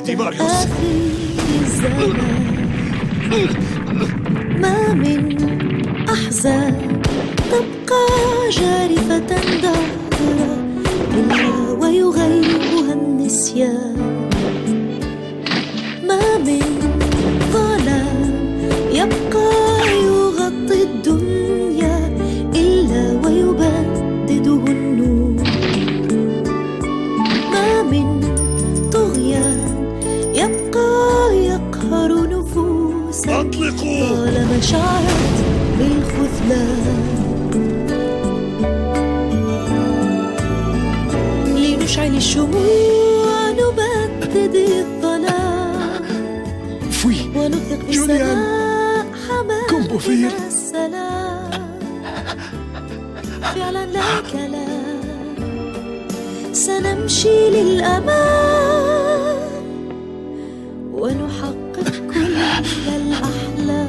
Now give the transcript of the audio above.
ستيفاريوس. آخر الزمان ما من أحزان تبقى جارفة ظاهرة إلا ويغيبها النسيان. ما من ظلام يبقى يغطي الدنيا إلا ويبدده النور. ما من طغيان يبقى يقهر نفوسا أطلقوا. طالما شعرت بالخذلان. لنشعل الشموع نبدد الظلام ونطلق بالسماء حمامنا السلام. فعلا لا كلام سنمشي للأمام ونحقق كل الأحلام.